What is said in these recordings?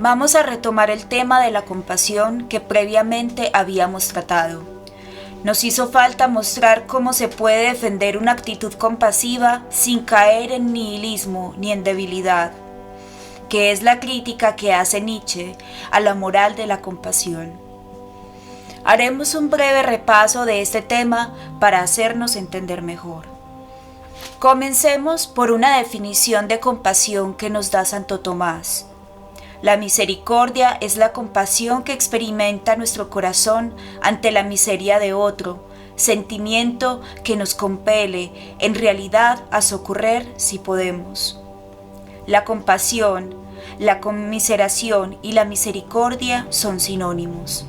Vamos a retomar el tema de la compasión que previamente habíamos tratado. Nos hizo falta mostrar cómo se puede defender una actitud compasiva sin caer en nihilismo ni en debilidad, que es la crítica que hace Nietzsche a la moral de la compasión. Haremos un breve repaso de este tema para hacernos entender mejor. Comencemos por una definición de compasión que nos da Santo Tomás. La misericordia es la compasión que experimenta nuestro corazón ante la miseria de otro, sentimiento que nos compele, en realidad, a socorrer si podemos. La compasión, la conmiseración y la misericordia son sinónimos.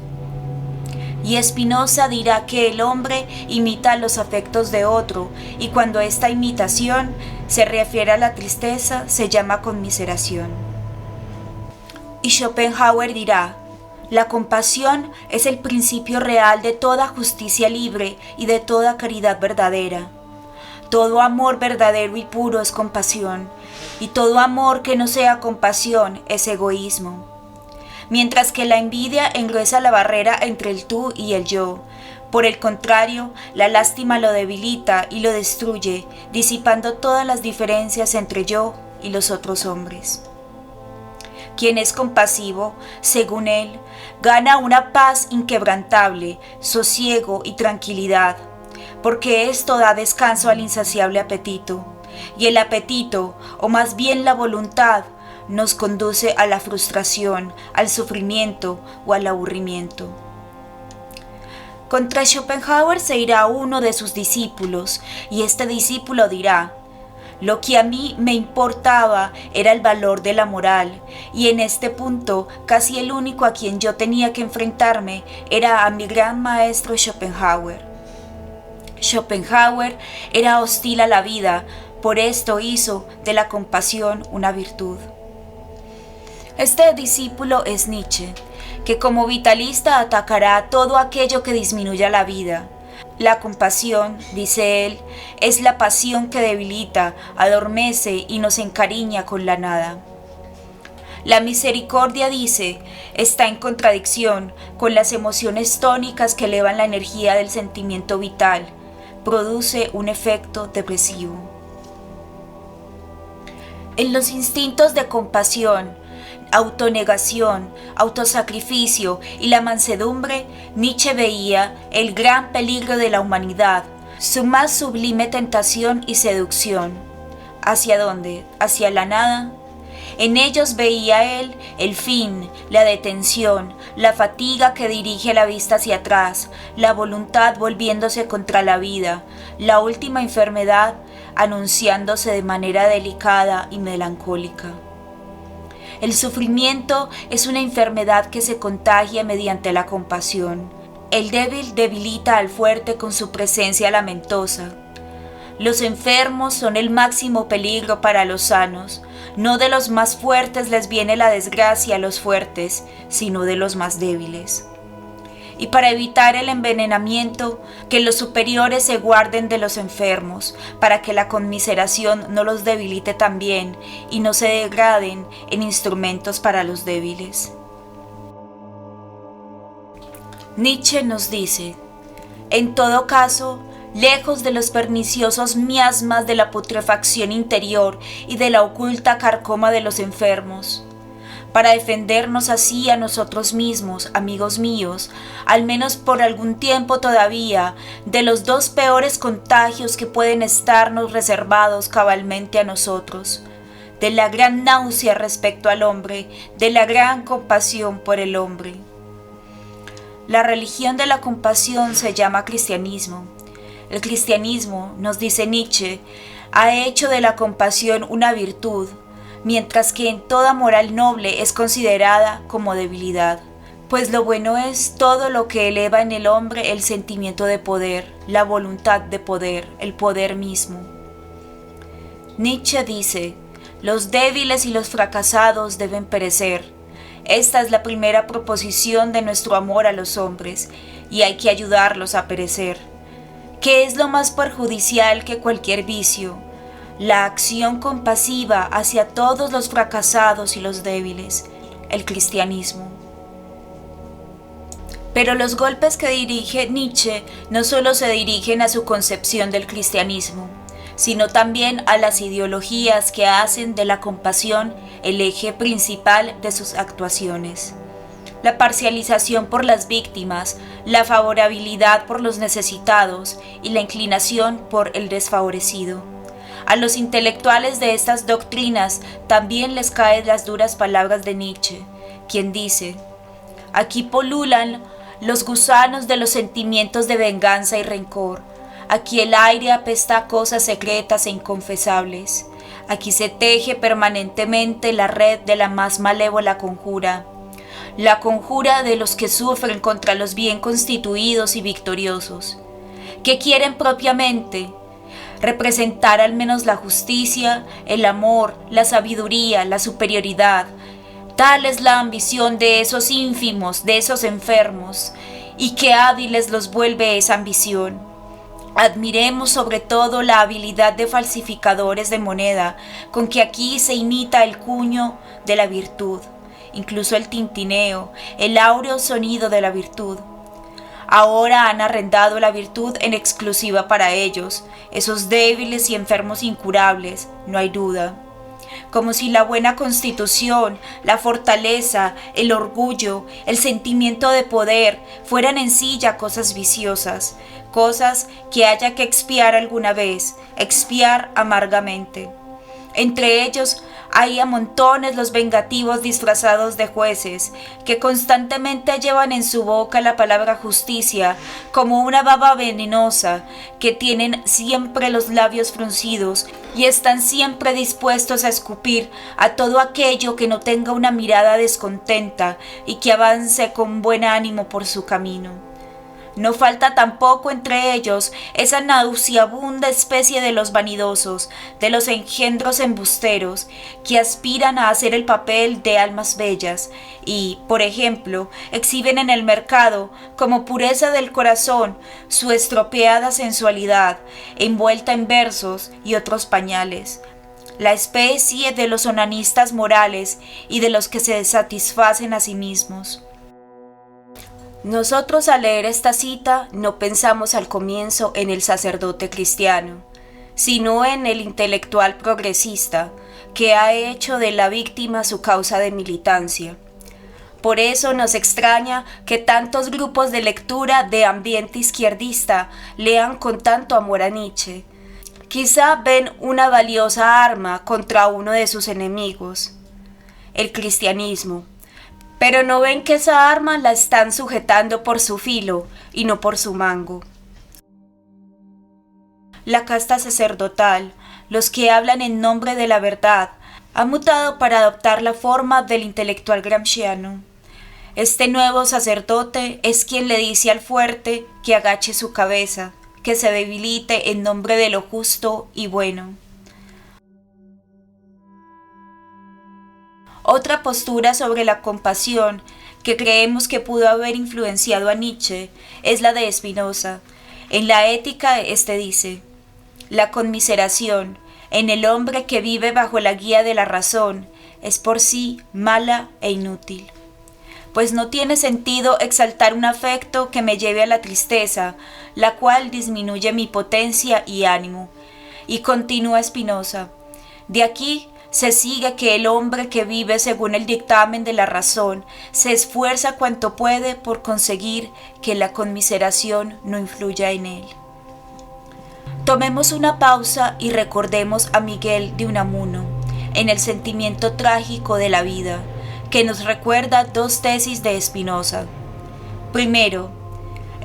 Y Spinoza dirá que el hombre imita los afectos de otro, y cuando esta imitación se refiere a la tristeza, se llama conmiseración. Y Schopenhauer dirá, la compasión es el principio real de toda justicia libre y de toda caridad verdadera. Todo amor verdadero y puro es compasión, y todo amor que no sea compasión es egoísmo. Mientras que la envidia engruesa la barrera entre el tú y el yo. Por el contrario, la lástima lo debilita y lo destruye, disipando todas las diferencias entre yo y los otros hombres. Quien es compasivo, según él, gana una paz inquebrantable, sosiego y tranquilidad, porque esto da descanso al insaciable apetito, y el apetito, o más bien la voluntad, nos conduce a la frustración, al sufrimiento o al aburrimiento. Contra Schopenhauer se irá uno de sus discípulos, y este discípulo dirá, lo que a mí me importaba era el valor de la moral, y en este punto casi el único a quien yo tenía que enfrentarme era a mi gran maestro Schopenhauer. Schopenhauer era hostil a la vida, por esto hizo de la compasión una virtud. Este discípulo es Nietzsche, que como vitalista atacará todo aquello que disminuya la vida. La compasión, dice él, es la pasión que debilita, adormece y nos encariña con la nada. La misericordia, dice, está en contradicción con las emociones tónicas que elevan la energía del sentimiento vital, produce un efecto depresivo. En los instintos de compasión, autonegación, autosacrificio y la mansedumbre, Nietzsche veía el gran peligro de la humanidad, su más sublime tentación y seducción. ¿Hacia dónde? ¿Hacia la nada? En ellos veía él el fin, la detención, la fatiga que dirige la vista hacia atrás, la voluntad volviéndose contra la vida, la última enfermedad anunciándose de manera delicada y melancólica. El sufrimiento es una enfermedad que se contagia mediante la compasión. El débil debilita al fuerte con su presencia lamentosa. Los enfermos son el máximo peligro para los sanos. No de los más fuertes les viene la desgracia a los fuertes, sino de los más débiles. Y para evitar el envenenamiento, que los superiores se guarden de los enfermos, para que la conmiseración no los debilite también y no se degraden en instrumentos para los débiles. Nietzsche nos dice, en todo caso, lejos de los perniciosos miasmas de la putrefacción interior y de la oculta carcoma de los enfermos, para defendernos así a nosotros mismos, amigos míos, al menos por algún tiempo todavía, de los dos peores contagios que pueden estarnos reservados cabalmente a nosotros, de la gran náusea respecto al hombre, de la gran compasión por el hombre. La religión de la compasión se llama cristianismo. El cristianismo, nos dice Nietzsche, ha hecho de la compasión una virtud, mientras que en toda moral noble es considerada como debilidad, pues lo bueno es todo lo que eleva en el hombre el sentimiento de poder, la voluntad de poder, el poder mismo. Nietzsche dice, los débiles y los fracasados deben perecer. Esta es la primera proposición de nuestro amor a los hombres, y hay que ayudarlos a perecer. ¿Qué es lo más perjudicial que cualquier vicio? La acción compasiva hacia todos los fracasados y los débiles. el cristianismo. Pero los golpes que dirige Nietzsche no solo se dirigen a su concepción del cristianismo, sino también a las ideologías que hacen de la compasión el eje principal de sus actuaciones. La parcialización por las víctimas, la favorabilidad por los necesitados y la inclinación por el desfavorecido. A los intelectuales de estas doctrinas también les caen las duras palabras de Nietzsche, quien dice: aquí pululan los gusanos de los sentimientos de venganza y rencor. Aquí el aire apesta a cosas secretas e inconfesables. Aquí se teje permanentemente la red de la más malévola conjura. La conjura de los que sufren contra los bien constituidos y victoriosos. ¿Qué quieren propiamente? Representar al menos la justicia, el amor, la sabiduría, la superioridad. Tal es la ambición de esos ínfimos, de esos enfermos, y qué hábiles los vuelve esa ambición. Admiremos sobre todo la habilidad de falsificadores de moneda con que aquí se imita el cuño de la virtud, incluso el tintineo, el áureo sonido de la virtud. Ahora han arrendado la virtud en exclusiva para ellos, esos débiles y enfermos incurables, no hay duda. Como si la buena constitución, la fortaleza, el orgullo, el sentimiento de poder fueran en sí ya cosas viciosas, cosas que haya que expiar alguna vez, expiar amargamente. Entre ellos hay a montones los vengativos disfrazados de jueces, que constantemente llevan en su boca la palabra justicia como una baba venenosa, que tienen siempre los labios fruncidos y están siempre dispuestos a escupir a todo aquello que no tenga una mirada descontenta y que avance con buen ánimo por su camino. No falta tampoco entre ellos esa nauseabunda especie de los vanidosos, de los engendros embusteros, que aspiran a hacer el papel de almas bellas y, por ejemplo, exhiben en el mercado, como pureza del corazón, su estropeada sensualidad, envuelta en versos y otros pañales. La especie de los onanistas morales y de los que se satisfacen a sí mismos. Nosotros al leer esta cita no pensamos al comienzo en el sacerdote cristiano, sino en el intelectual progresista que ha hecho de la víctima su causa de militancia. Por eso nos extraña que tantos grupos de lectura de ambiente izquierdista lean con tanto amor a Nietzsche. Quizá ven una valiosa arma contra uno de sus enemigos, el cristianismo. Pero no ven que esa arma la están sujetando por su filo y no por su mango. La casta sacerdotal, los que hablan en nombre de la verdad, ha mutado para adoptar la forma del intelectual gramsciano. Este nuevo sacerdote es quien le dice al fuerte que agache su cabeza, que se debilite en nombre de lo justo y bueno. Otra postura sobre la compasión que creemos que pudo haber influenciado a Nietzsche es la de Spinoza. En la Ética este dice: la conmiseración en el hombre que vive bajo la guía de la razón es por sí mala e inútil, pues no tiene sentido exaltar un afecto que me lleve a la tristeza, la cual disminuye mi potencia y ánimo. Y continúa Spinoza: de aquí se sigue que el hombre que vive según el dictamen de la razón se esfuerza cuanto puede por conseguir que la conmiseración no influya en él. Tomemos una pausa y recordemos a Miguel de Unamuno en el sentimiento trágico de la vida, que nos recuerda dos tesis de Spinoza. Primero,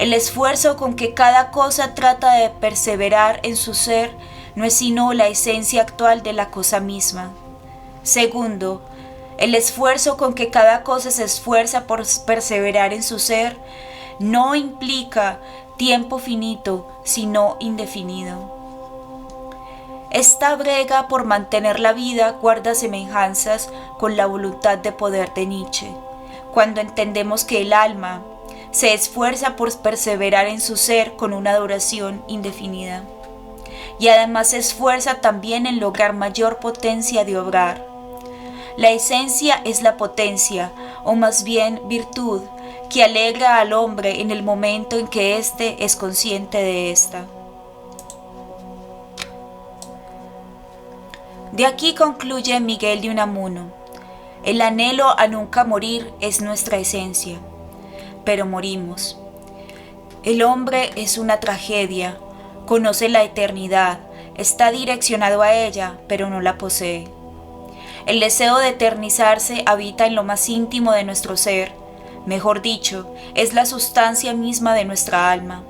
el esfuerzo con que cada cosa trata de perseverar en su ser no es sino la esencia actual de la cosa misma. Segundo, el esfuerzo con que cada cosa se esfuerza por perseverar en su ser no implica tiempo finito, sino indefinido. Esta brega por mantener la vida guarda semejanzas con la voluntad de poder de Nietzsche, cuando entendemos que el alma se esfuerza por perseverar en su ser con una duración indefinida. Y además se esfuerza también en lograr mayor potencia de obrar. La esencia es la potencia, o más bien virtud, que alegra al hombre en el momento en que éste es consciente de ésta. De aquí concluye Miguel de Unamuno: el anhelo a nunca morir es nuestra esencia, pero morimos. El hombre es una tragedia, conoce la eternidad, está direccionado a ella, pero no la posee. El deseo de eternizarse habita en lo más íntimo de nuestro ser, mejor dicho, es la sustancia misma de nuestra alma.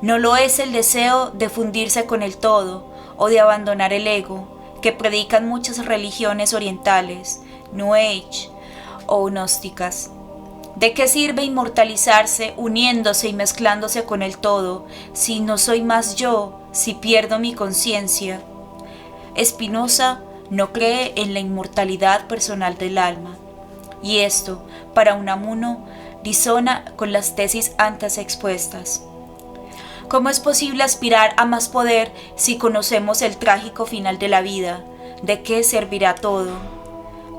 No lo es el deseo de fundirse con el todo o de abandonar el ego, que predican muchas religiones orientales, New Age o gnósticas. ¿De qué sirve inmortalizarse uniéndose y mezclándose con el todo si no soy más yo, si pierdo mi conciencia? Spinoza no cree en la inmortalidad personal del alma, y esto, para Unamuno, disona con las tesis antes expuestas. ¿Cómo es posible aspirar a más poder si conocemos el trágico final de la vida? ¿De qué servirá todo?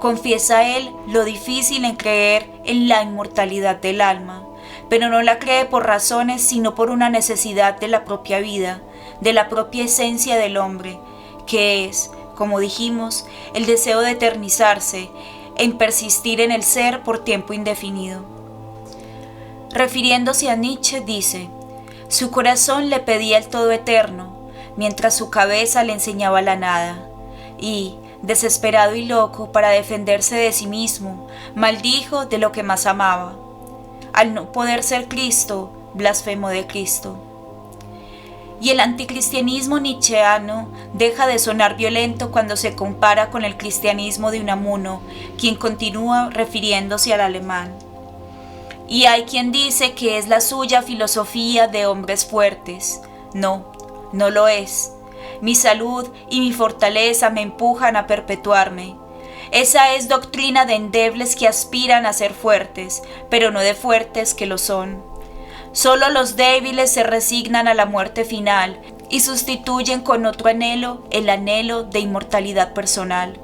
Confiesa él lo difícil en creer en la inmortalidad del alma, pero no la cree por razones sino por una necesidad de la propia vida, de la propia esencia del hombre, que es, como dijimos, el deseo de eternizarse, en persistir en el ser por tiempo indefinido. Refiriéndose a Nietzsche, dice: su corazón le pedía el todo eterno, mientras su cabeza le enseñaba la nada, y, desesperado y loco para defenderse de sí mismo, maldijo de lo que más amaba. Al no poder ser Cristo, blasfemó de Cristo. Y el anticristianismo nietzscheano deja de sonar violento cuando se compara con el cristianismo de Unamuno, quien continúa refiriéndose al alemán. Y hay quien dice que es la suya filosofía de hombres fuertes. No, no lo es. Mi salud y mi fortaleza me empujan a perpetuarme. Esa es doctrina de endebles que aspiran a ser fuertes, pero no de fuertes que lo son. Solo los débiles se resignan a la muerte final y sustituyen con otro anhelo el anhelo de inmortalidad personal.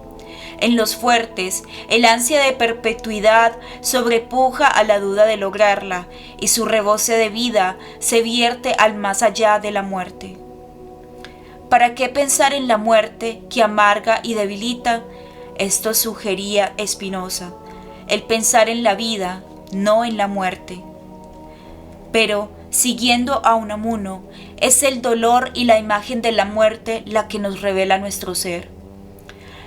En los fuertes, el ansia de perpetuidad sobrepuja a la duda de lograrla y su rebose de vida se vierte al más allá de la muerte. ¿Para qué pensar en la muerte que amarga y debilita? Esto sugería Spinoza, el pensar en la vida, no en la muerte. Pero, siguiendo a Unamuno, es el dolor y la imagen de la muerte la que nos revela nuestro ser.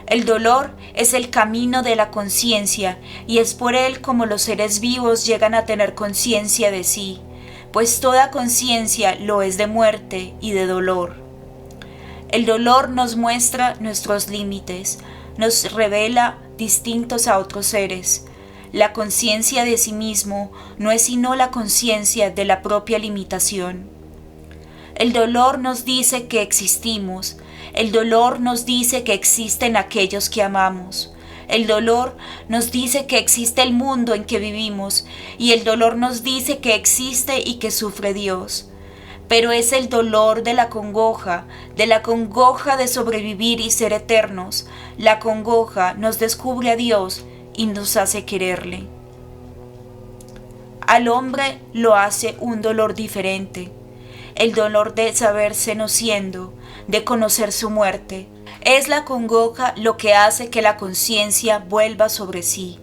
El dolor es el camino de la conciencia y es por él como los seres vivos llegan a tener conciencia de sí, pues toda conciencia lo es de muerte y de dolor. El dolor nos muestra nuestros límites, nos revela distintos a otros seres. La conciencia de sí mismo no es sino la conciencia de la propia limitación. El dolor nos dice que existimos, el dolor nos dice que existen aquellos que amamos, el dolor nos dice que existe el mundo en que vivimos y el dolor nos dice que existe y que sufre Dios. Pero es el dolor de la congoja de sobrevivir y ser eternos. La congoja nos descubre a Dios y nos hace quererle. Al hombre lo hace un dolor diferente, el dolor de saberse no siendo, de conocer su muerte. Es la congoja lo que hace que la conciencia vuelva sobre sí,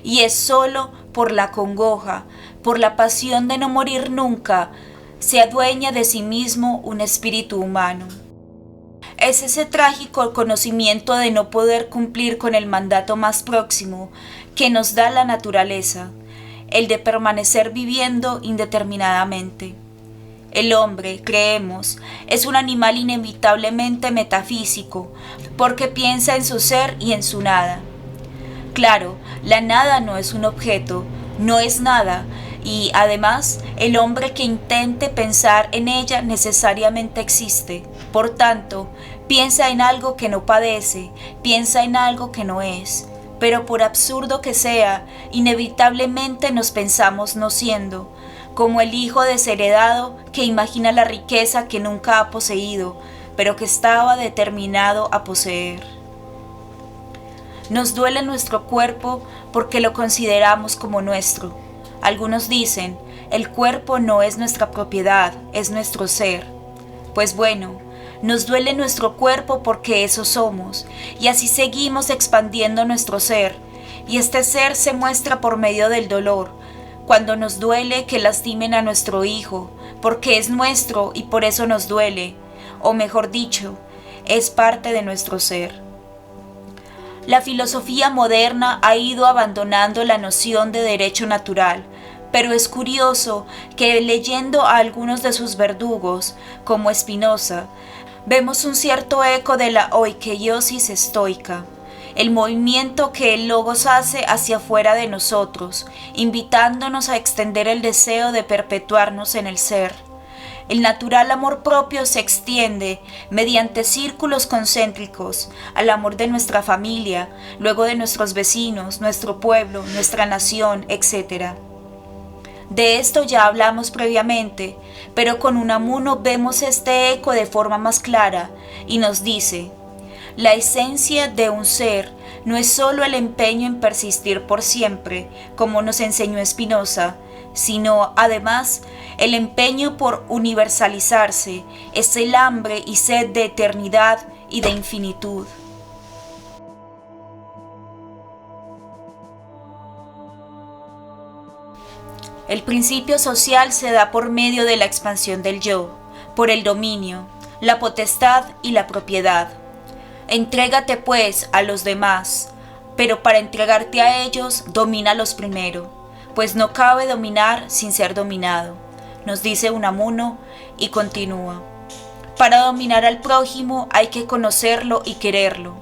y es solo por la congoja, por la pasión de no morir nunca, se adueña de sí mismo un espíritu humano. Es ese trágico conocimiento de no poder cumplir con el mandato más próximo que nos da la naturaleza, el de permanecer viviendo indeterminadamente. El hombre, creemos, es un animal inevitablemente metafísico, porque piensa en su ser y en su nada. Claro, la nada no es un objeto, no es nada, y además el hombre que intente pensar en ella necesariamente existe. Por tanto, piensa en algo que no padece, piensa en algo que no es. Pero por absurdo que sea, inevitablemente nos pensamos no siendo, como el hijo desheredado que imagina la riqueza que nunca ha poseído, pero que estaba determinado a poseer. Nos duele nuestro cuerpo porque lo consideramos como nuestro. Algunos dicen, el cuerpo no es nuestra propiedad, es nuestro ser. Pues bueno, nos duele nuestro cuerpo porque eso somos, y así seguimos expandiendo nuestro ser, y este ser se muestra por medio del dolor, cuando nos duele que lastimen a nuestro hijo, porque es nuestro y por eso nos duele, o mejor dicho, es parte de nuestro ser. La filosofía moderna ha ido abandonando la noción de derecho natural, pero es curioso que leyendo a algunos de sus verdugos, como Spinoza, vemos un cierto eco de la oikeiosis estoica, el movimiento que el logos hace hacia afuera de nosotros, invitándonos a extender el deseo de perpetuarnos en el ser. El natural amor propio se extiende mediante círculos concéntricos al amor de nuestra familia, luego de nuestros vecinos, nuestro pueblo, nuestra nación, etc. De esto ya hablamos previamente, pero con Unamuno vemos este eco de forma más clara y nos dice: la esencia de un ser no es solo el empeño en persistir por siempre, como nos enseñó Spinoza, sino además el empeño por universalizarse, es el hambre y sed de eternidad y de infinitud. El principio social se da por medio de la expansión del yo, por el dominio, la potestad y la propiedad. Entrégate pues a los demás, pero para entregarte a ellos, domínalos primero, pues no cabe dominar sin ser dominado, nos dice Unamuno y continúa. Para dominar al prójimo hay que conocerlo y quererlo.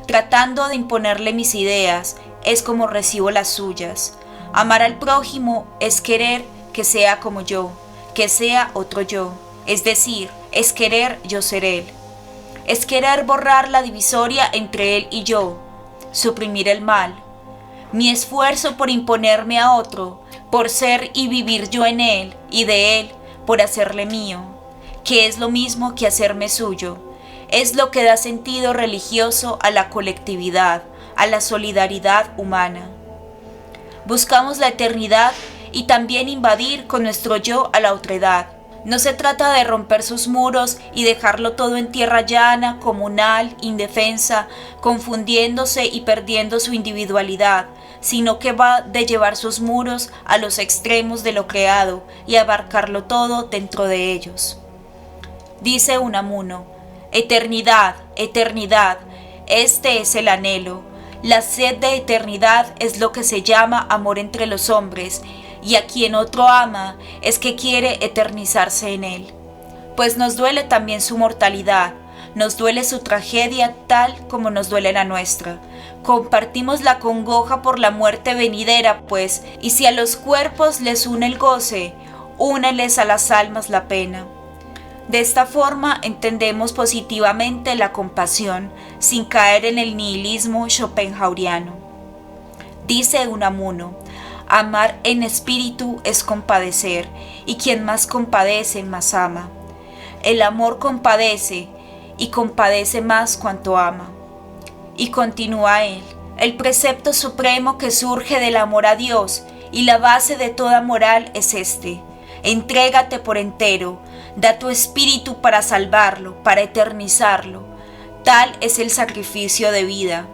Tratando de imponerle mis ideas, es como recibo las suyas. Amar al prójimo es querer que sea como yo, que sea otro yo, es decir, es querer yo ser él. Es querer borrar la divisoria entre él y yo, suprimir el mal. Mi esfuerzo por imponerme a otro, por ser y vivir yo en él y de él, por hacerle mío, que es lo mismo que hacerme suyo, es lo que da sentido religioso a la colectividad, a la solidaridad humana. Buscamos la eternidad y también invadir con nuestro yo a la otredad. No se trata de romper sus muros y dejarlo todo en tierra llana, comunal, indefensa, confundiéndose y perdiendo su individualidad, sino que va de llevar sus muros a los extremos de lo creado y abarcarlo todo dentro de ellos. Dice Unamuno: eternidad, eternidad, este es el anhelo. La sed de eternidad es lo que se llama amor entre los hombres, y a quien otro ama es que quiere eternizarse en él. Pues nos duele también su mortalidad, nos duele su tragedia tal como nos duele la nuestra. Compartimos la congoja por la muerte venidera, pues, y si a los cuerpos les une el goce, úneles a las almas la pena. De esta forma entendemos positivamente la compasión, sin caer en el nihilismo schopenhaueriano. Dice Unamuno: amar en espíritu es compadecer, y quien más compadece, más ama. El amor compadece, y compadece más cuanto ama. Y continúa él: el precepto supremo que surge del amor a Dios, y la base de toda moral es este: entrégate por entero, da tu espíritu para salvarlo, para eternizarlo. Tal es el sacrificio de vida.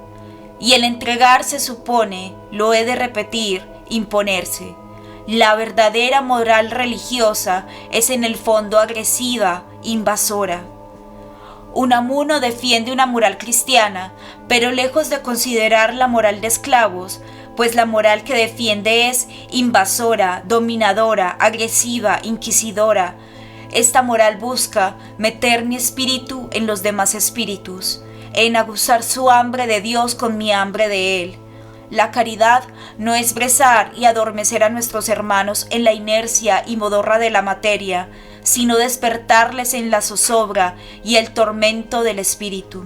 Y el entregarse supone, lo he de repetir, imponerse. La verdadera moral religiosa es en el fondo agresiva, invasora. Unamuno defiende una moral cristiana, pero lejos de considerar la moral de esclavos, pues la moral que defiende es invasora, dominadora, agresiva, inquisidora. Esta moral busca meter mi espíritu en los demás espíritus, en aguzar su hambre de Dios con mi hambre de Él. La caridad no es brezar y adormecer a nuestros hermanos en la inercia y modorra de la materia, sino despertarles en la zozobra y el tormento del espíritu.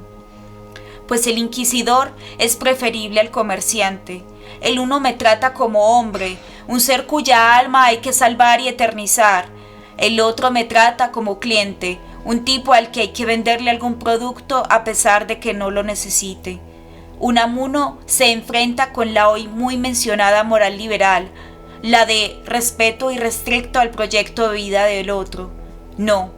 Pues el inquisidor es preferible al comerciante. El uno me trata como hombre, un ser cuya alma hay que salvar y eternizar. El otro me trata como cliente, un tipo al que hay que venderle algún producto a pesar de que no lo necesite. Unamuno se enfrenta con la hoy muy mencionada moral liberal, la de respeto irrestricto al proyecto de vida del otro. No,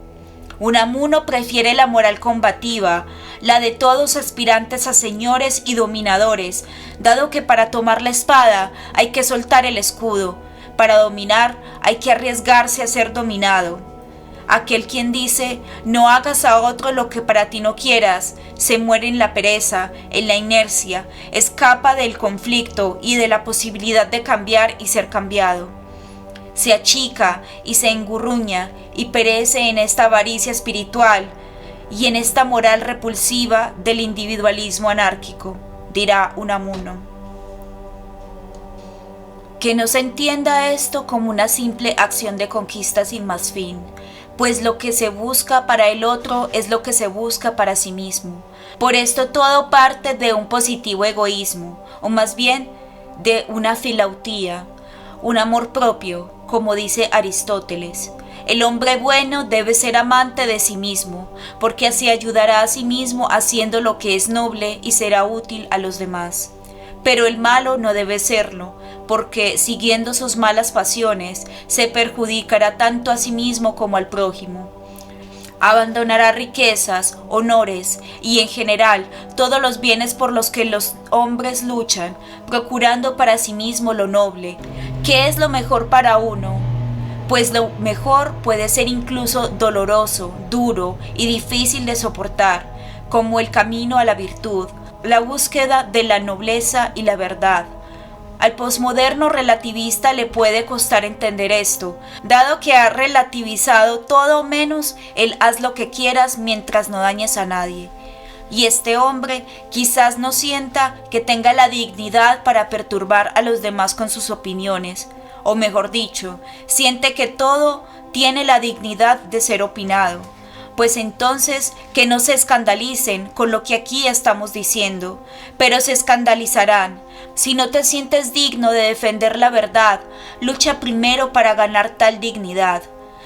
Unamuno prefiere la moral combativa, la de todos aspirantes a señores y dominadores, dado que para tomar la espada hay que soltar el escudo, para dominar hay que arriesgarse a ser dominado. Aquel quien dice, no hagas a otro lo que para ti no quieras, se muere en la pereza, en la inercia, escapa del conflicto y de la posibilidad de cambiar y ser cambiado. Se achica y se engurruña y perece en esta avaricia espiritual y en esta moral repulsiva del individualismo anárquico, dirá Unamuno. Que no se entienda esto como una simple acción de conquista sin más fin, pues lo que se busca para el otro es lo que se busca para sí mismo. Por esto todo parte de un positivo egoísmo, o más bien de una filautía, un amor propio, como dice Aristóteles. El hombre bueno debe ser amante de sí mismo, porque así ayudará a sí mismo haciendo lo que es noble y será útil a los demás. Pero el malo no debe serlo, porque siguiendo sus malas pasiones se perjudicará tanto a sí mismo como al prójimo. Abandonará riquezas, honores y en general todos los bienes por los que los hombres luchan, procurando para sí mismo lo noble. ¿Qué es lo mejor para uno? Pues lo mejor puede ser incluso doloroso, duro y difícil de soportar, como el camino a la virtud, la búsqueda de la nobleza y la verdad. Al posmoderno relativista le puede costar entender esto, dado que ha relativizado todo menos el haz lo que quieras mientras no dañes a nadie. Y este hombre quizás no sienta que tenga la dignidad para perturbar a los demás con sus opiniones, o mejor dicho, siente que todo tiene la dignidad de ser opinado. Pues entonces que no se escandalicen con lo que aquí estamos diciendo, pero se escandalizarán. Si no te sientes digno de defender la verdad, lucha primero para ganar tal dignidad.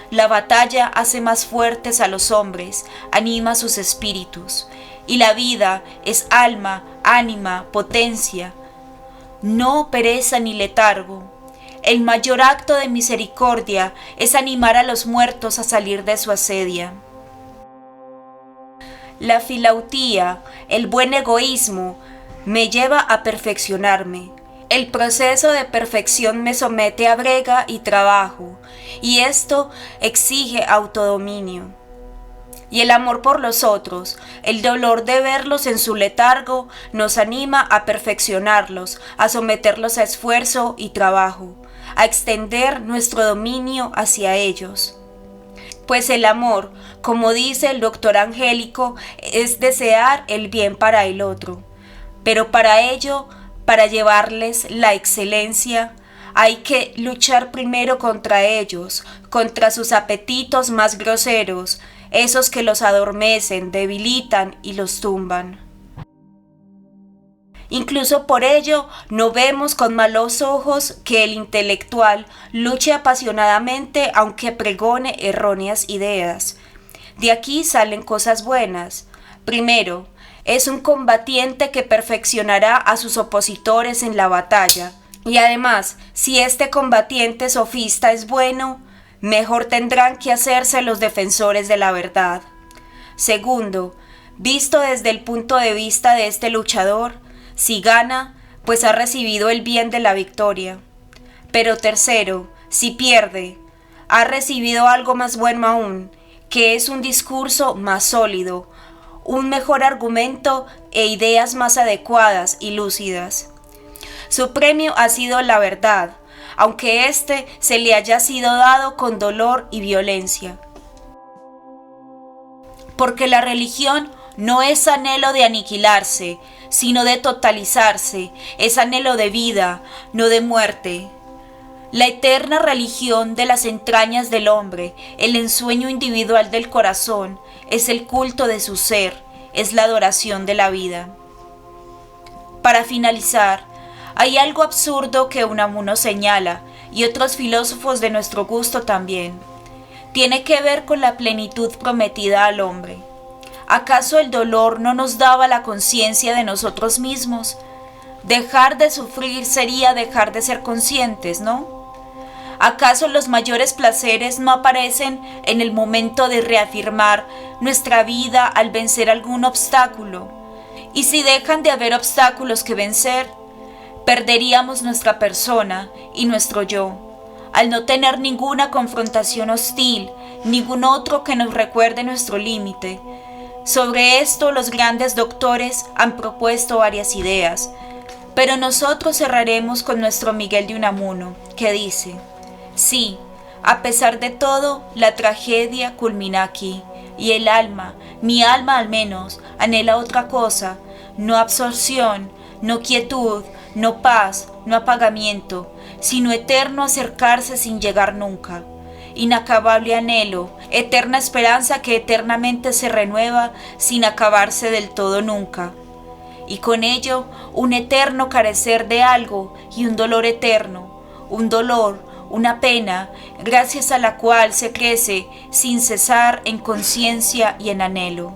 La batalla hace más fuertes a los hombres, anima sus espíritus, y la vida es alma, ánima, potencia, no pereza ni letargo. El mayor acto de misericordia es animar a los muertos a salir de su asedia. La filautía, el buen egoísmo, me lleva a perfeccionarme. El proceso de perfección me somete a brega y trabajo, y esto exige autodominio. Y el amor por los otros, el dolor de verlos en su letargo, nos anima a perfeccionarlos, a someterlos a esfuerzo y trabajo, a extender nuestro dominio hacia ellos. Pues el amor, como dice el doctor Angélico, es desear el bien para el otro. Pero para ello, para llevarles la excelencia, hay que luchar primero contra ellos, contra sus apetitos más groseros, esos que los adormecen, debilitan y los tumban. Incluso por ello no vemos con malos ojos que el intelectual luche apasionadamente aunque pregone erróneas ideas. De aquí salen cosas buenas. Primero, es un combatiente que perfeccionará a sus opositores en la batalla. Y además, si este combatiente sofista es bueno, mejor tendrán que hacerse los defensores de la verdad. Segundo, visto desde el punto de vista de este luchador, si gana, pues ha recibido el bien de la victoria. Pero tercero, si pierde, ha recibido algo más bueno aún, que es un discurso más sólido, un mejor argumento e ideas más adecuadas y lúcidas. Su premio ha sido la verdad, aunque éste se le haya sido dado con dolor y violencia. Porque la religión no es anhelo de aniquilarse, sino de totalizarse, es anhelo de vida, no de muerte. La eterna religión de las entrañas del hombre, el ensueño individual del corazón, es el culto de su ser, es la adoración de la vida. Para finalizar, hay algo absurdo que Unamuno señala, y otros filósofos de nuestro gusto también. Tiene que ver con la plenitud prometida al hombre. ¿Acaso el dolor no nos daba la conciencia de nosotros mismos? Dejar de sufrir sería dejar de ser conscientes, ¿no? ¿Acaso los mayores placeres no aparecen en el momento de reafirmar nuestra vida al vencer algún obstáculo? Y si dejan de haber obstáculos que vencer, perderíamos nuestra persona y nuestro yo, al no tener ninguna confrontación hostil, ningún otro que nos recuerde nuestro límite. Sobre esto los grandes doctores han propuesto varias ideas, pero nosotros cerraremos con nuestro Miguel de Unamuno, que dice: sí, a pesar de todo, la tragedia culmina aquí, y el alma, mi alma al menos, anhela otra cosa, no absorción, no quietud, no paz, no apagamiento, sino eterno acercarse sin llegar nunca. Inacabable anhelo, eterna esperanza que eternamente se renueva sin acabarse del todo nunca. Y con ello un eterno carecer de algo y un dolor eterno, un dolor, una pena, gracias a la cual se crece sin cesar en conciencia y en anhelo.